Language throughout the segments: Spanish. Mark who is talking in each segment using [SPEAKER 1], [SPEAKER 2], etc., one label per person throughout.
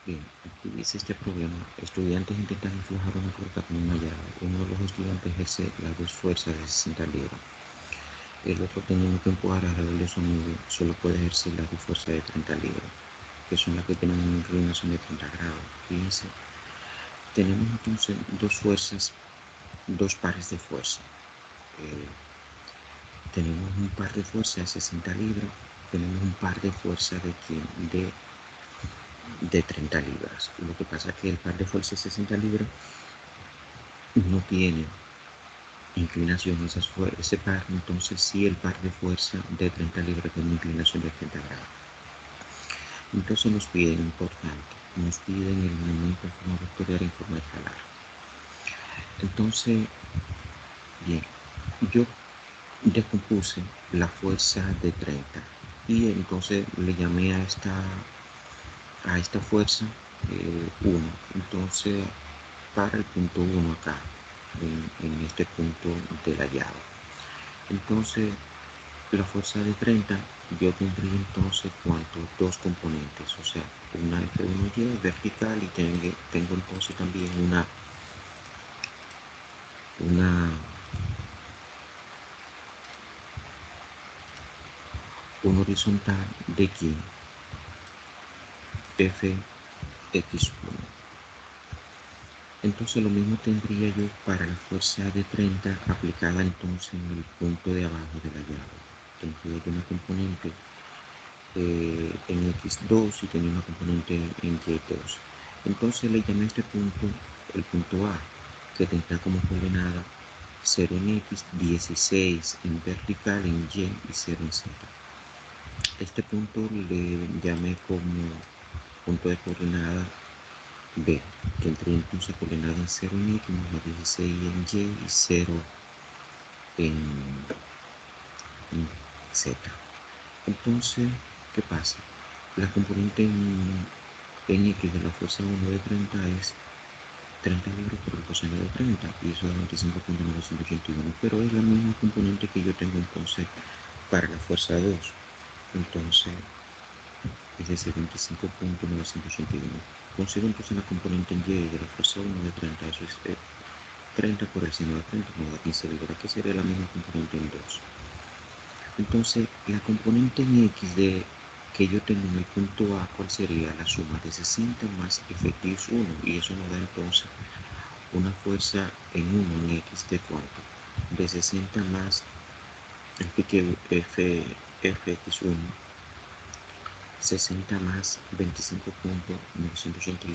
[SPEAKER 1] Bien, aquí dice este problema. Estudiantes intentan aflojar una puerta con una llave. Uno de los estudiantes ejerce las dos fuerzas de 60 libras. El otro, teniendo que empujar alrededor de su amigo, solo puede ejercer las dos fuerzas de 30 libras, que son las que tienen una inclinación de 30 grados. Fíjense, tenemos entonces dos fuerzas, dos pares de fuerza. Tenemos un par de fuerza de 60 libras, tenemos un par de fuerza de 30 libras. Lo que pasa es que el par de fuerza de 60 libras no tiene inclinación ese par, entonces sí el par de fuerza de 30 libras tiene una inclinación de 30 grados. Entonces nos piden, importante, nos piden el momento en forma vectorial en forma escalar. Entonces, bien, yo descompuse la fuerza de 30 y entonces le llamé a esta fuerza 1. Entonces, para el punto 1 acá, en este punto de la llave. Entonces, la fuerza de 30, yo tendría entonces ¿cuánto? Dos componentes, o sea, una F1Y vertical y tengo entonces también una horizontal de quién, Fx1. Entonces lo mismo tendría yo para la fuerza de 30 aplicada entonces en el punto de abajo de la llave. Tendría yo una componente en X2 y tenía una componente en Y2. Entonces le llamé a este punto el punto A, que tendrá como coordenada 0 en X, 16 en vertical en Y y 0 en Z. Este punto le llamé como punto de coordenada B, tendría entonces coordenada en 0 en X, más 16 en Y y 0 en Z. Entonces, ¿qué pasa? La componente en X de la fuerza 1 de 30 es 30 libras por el coseno de 30 y eso da 25.981, pero es la misma componente que yo tengo entonces para la fuerza 2. Entonces, es decir, 25.981. Consigo entonces la componente en Y de la fuerza 1 de 30, eso es 30 por el seno de 30, me da 15 libras, que sería la misma componente en 2. Entonces, la componente en X que yo tengo en el punto A, ¿cuál sería? La suma de 60 más Fx1, y eso nos da entonces una fuerza en 1 en X de cuánto? De 60 más Fx1, 60 más 25.981,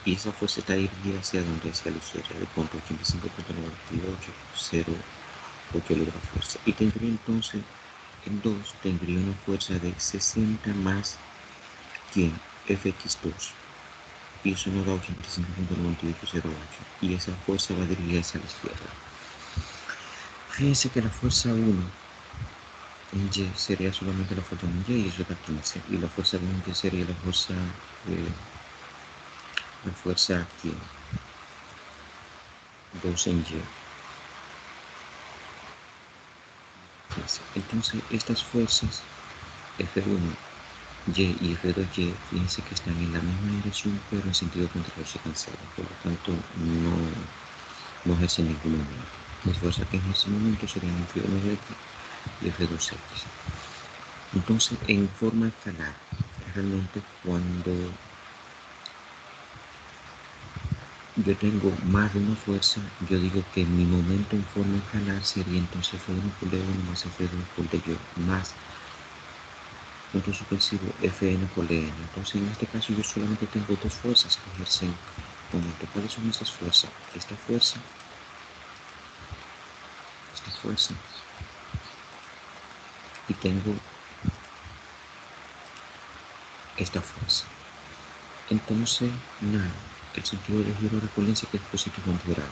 [SPEAKER 1] y esa fuerza está dirigida hacia donde, hacia la izquierda, de punto 85.98, 0,8 libras fuerza, y tendría entonces en 2 tendría una fuerza de 60 más ¿quién? Fx2, y eso nos da 85.9808, y esa fuerza va dirigida hacia la izquierda. Fíjense que la fuerza 1 en Y sería solamente la fuerza en Y y eso da 15, y la fuerza de en Y sería la fuerza aquí, 2 en Y. Entonces estas fuerzas F1, Y y F2Y, fíjense que están en la misma dirección pero en sentido contrario se cancelan, por lo tanto no ejerce ningún momento. Las fuerzas que ejerce momento serían F1X y F2X. Entonces, en forma escalar, realmente cuando yo tengo más de una fuerza, yo digo que mi momento en forma escalar sería entonces F1 por D1 más F2 por DY más punto suspensivo Fn por Dn. Entonces, en este caso, yo solamente tengo dos fuerzas que ejercen momento. ¿Cuáles son esas fuerzas? Esta fuerza, y tengo esta fuerza. Entonces, nada, el sentido de giro, recuérdense que es positivo antihorario.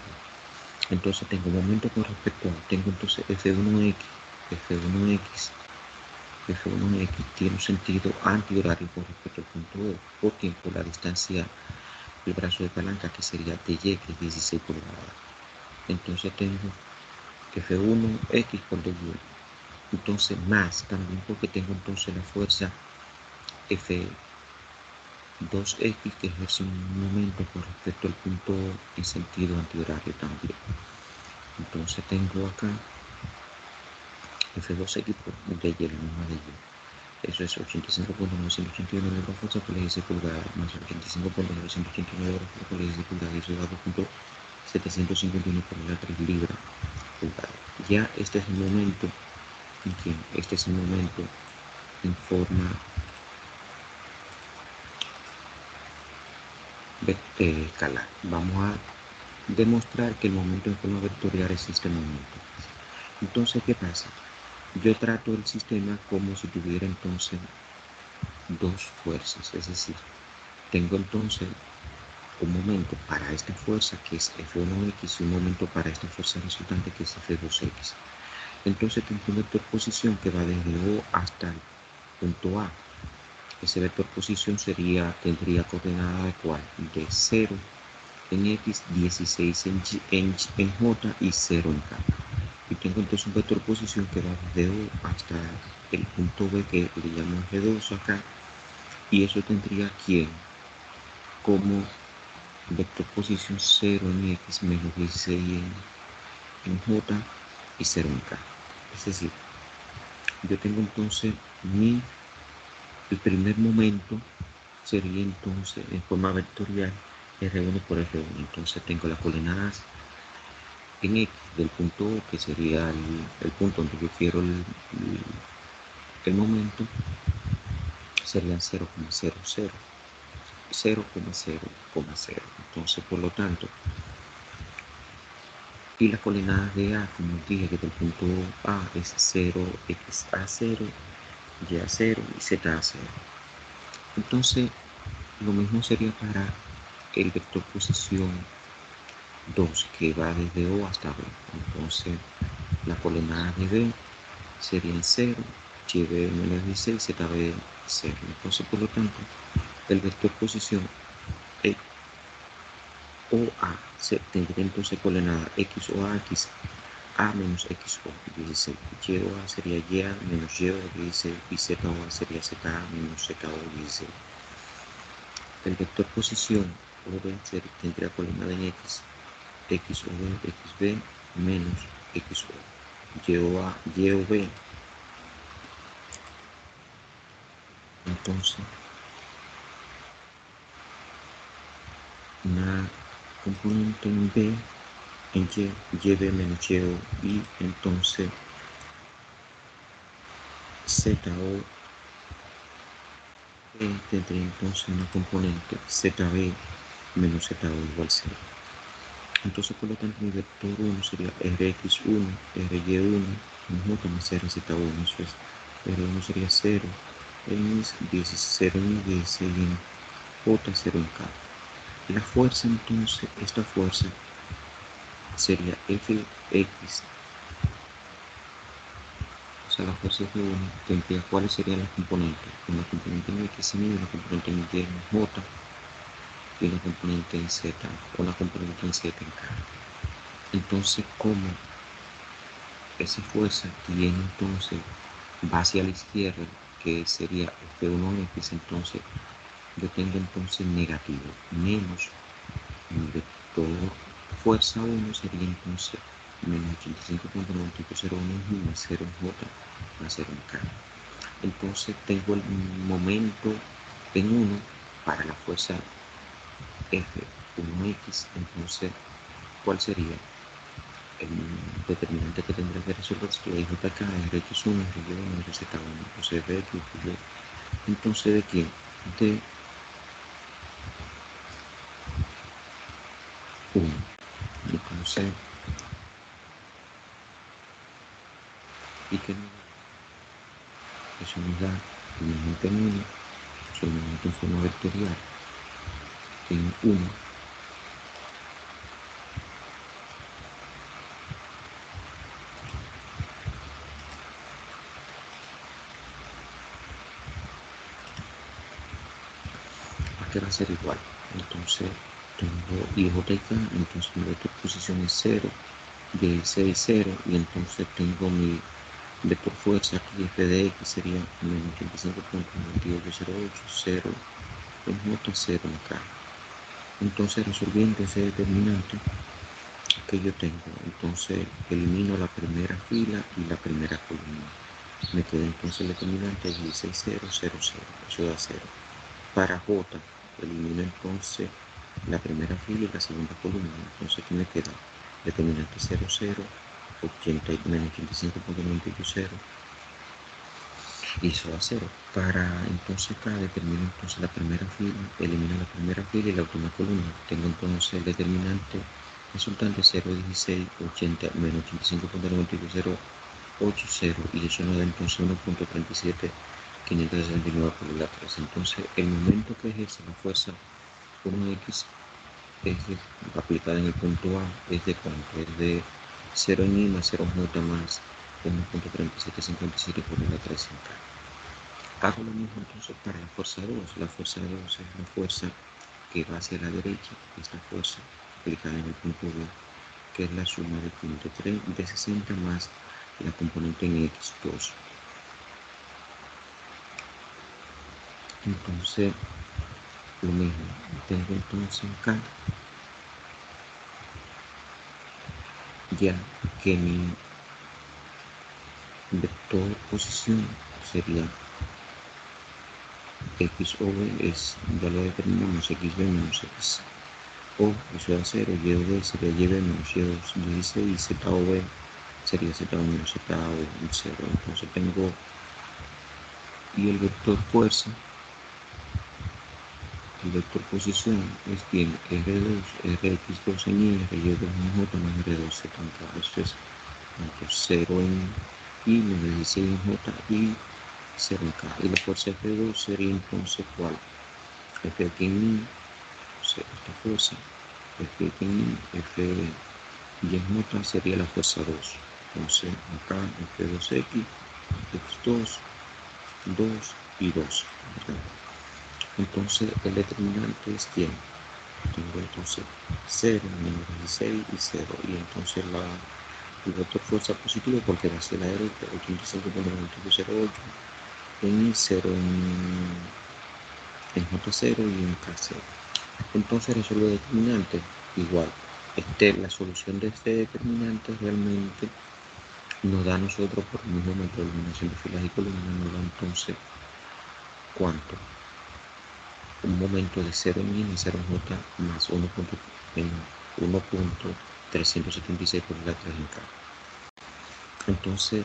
[SPEAKER 1] Entonces tengo momento con respecto a, tengo entonces F1X, F1X, F1X tiene un sentido antihorario con respecto al punto E, por tiempo la distancia del brazo de palanca que sería DY, que es 16 pulgadas. Entonces tengo F1X por DY. Entonces más también porque tengo entonces la fuerza F 2x que ejerce un momento con respecto al punto en sentido antihorario también. Entonces tengo acá F2x por de Y, la misma de Y. Eso es 85.981 de fuerza por eje pulgada más 85.989 de por eje pulgada. Eso da 2.751 por la 3 libras pulgada. Ya este es el momento en que este es el momento en forma escalar. Vamos a demostrar que el momento en forma vectorial es este momento. Entonces, ¿qué pasa? Yo trato el sistema como si tuviera entonces dos fuerzas, es decir, tengo entonces un momento para esta fuerza que es F1x y un momento para esta fuerza resultante que es F2x. Entonces tengo un vector posición que va desde O hasta el punto A. Ese vector posición tendría coordenada de cuál? De 0 en X, 16 en J y 0 en K. Y tengo entonces un vector posición que va desde O hasta el punto B que le llamo G2 acá. Y eso tendría ¿quién? Como vector posición 0 en X menos 16 en J y 0 en K. Es decir, yo tengo entonces el primer momento sería entonces en forma vectorial R1 por R1. Entonces tengo las coordenadas en X del punto O, que sería el punto donde yo quiero el momento, serían 0,00, 0,0,0. Entonces, por lo tanto, y las coordenadas de A, como dije, que del punto A es 0, X a 0, Y a 0 y Z a 0. Entonces, lo mismo sería para el vector posición 2, que va desde O hasta B. Entonces, las coordenadas de B serían 0, YB menos 16, ZB 0. Entonces, por lo tanto, el vector posición OA tendría entonces coordenada X o A, X, A menos X o 16. Y o A sería Y A menos Y o 16 y Z o A sería Z A menos Z o 16. El vector posición OB tendría coordenada en X, X o B, XB menos X o Y o A, Y o B. Entonces, una componente en B, en Y, YB menos Y o y entonces Z o tendría entonces una componente ZB menos ZO igual 0. Entonces, por lo tanto, mi vector 1 sería Rx1, Ry1, J más RZ1, eso es, R1 sería 0 en 0 en 16 en J, 0 en K. La fuerza, entonces, esta fuerza sería Fx, o sea, la fuerza F1 tendría cuáles serían las componentes, una componente en X en Y, una componente en Y en J, y una componente en Z, una componente en Z en K. Entonces, como esa fuerza tiene entonces va hacia la izquierda, que sería F1X, entonces yo tengo entonces negativo, menos mi vector fuerza 1 sería entonces menos 85.9801 en más 0 en J más 0 en K. Entonces tengo el momento en 1 para la fuerza F1X, entonces, ¿cuál sería? El determinante que tendrá que resolver si la IJ acá es Rx1, Ry1, Rz1, entonces Rx, Y. Entonces, ¿de quién? De 1. Entonces, ¿y qué me da? Eso me da el momento en 1, solamente en forma vectorial, en 1. Que va a ser igual. Entonces tengo IJ y K, entonces mi vector posición es 0, y 6, 0, y entonces tengo mi vector fuerza aquí, F de X sería menos 85.9808, 0, en J, 0 en K. Entonces, resolviendo ese determinante que yo tengo, entonces elimino la primera fila y la primera columna. Me queda entonces el determinante 16, 0, 0, 0. Eso da 0. Para J, elimino entonces la primera fila y la segunda columna. Entonces, ¿qué me queda? Determinante 0, 0, 80, menos 85.90, y eso da 0. Para entonces K, determino entonces la primera fila, elimino la primera fila y la última columna. Tengo entonces el determinante resultante 0,16, 80, menos 85.90, y eso nos da entonces 1.37, 569 por la 3. Entonces, el momento que ejerce la fuerza 1x aplicada en el punto A es de cuánto, es de 0 en I más 0 J más 1.3757 por la 3 en K. Hago lo mismo entonces para la fuerza 2. La fuerza 2 es la fuerza que va hacia la derecha, es la fuerza aplicada en el punto B, que es la suma del punto 3 de 60 más la componente en X2. Entonces, lo mismo, tengo entonces acá ya que mi vector posición sería x o b, ya lo determinamos, xb menos x o, eso da 0, y o b sería yb menos y16, y z o b sería z o menos z o 0. Entonces tengo, y el vector fuerza, el vector posición es bien R2, Rx2 en Y, Ry2 en J más R2 Z en K. Eso es 0 en Y, menos 16 en J y 0 en K. Y la fuerza F2 sería entonces ¿cuál? F aquí en Y, esta fuerza, F aquí en Y, F y en J sería la fuerza 2. Entonces acá F2X, X2, 2 y 2. ¿Verdad? Entonces el determinante es quién. Tengo entonces 0, menos 16 y 0. Y entonces el vector fuerza positivo porque va hacia la derecha, 85.98 en 0 en J0 y en K0. Entonces resuelvo el determinante igual. La solución de este determinante realmente nos da a nosotros por el mismo método de eliminación de filas y columnas, nos da entonces ¿cuánto? Un momento de 0 en Y más 0 en J más 1.376 por la 3 en K. Entonces,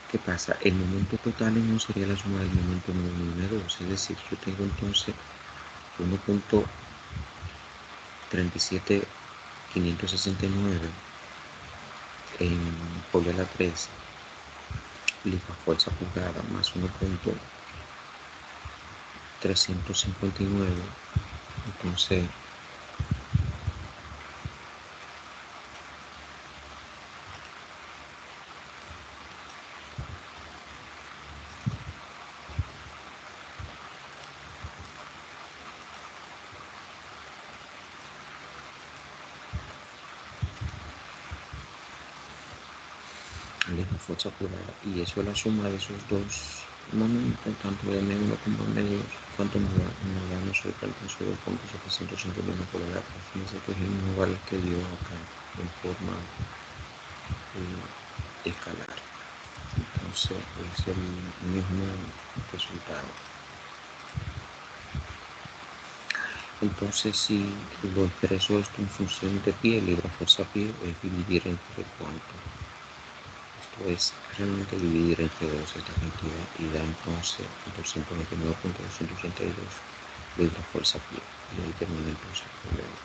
[SPEAKER 1] ¿qué pasa? El momento total en U sería la suma del momento en 1 y en 2. Es decir, yo tengo entonces 1.37569 por la 3 liga fuerza pulgada más 1.359. Entonces, liga fuerza pulgada, y eso es la suma de esos dos momentos, tanto de M1 como M2, ¿cuánto nos da nosotros entonces 2.751 por la 3? Fíjense que es el mismo valor que dio acá en forma escalar. Entonces es el mismo resultado. Entonces, si lo expreso esto en función de pie, libra fuerza pie, es dividir entre cuánto. Esto es realmente dividir entre 2 esta cantidad y da entonces 229.282 libra fuerza pie. Y ahí termina entonces el problema.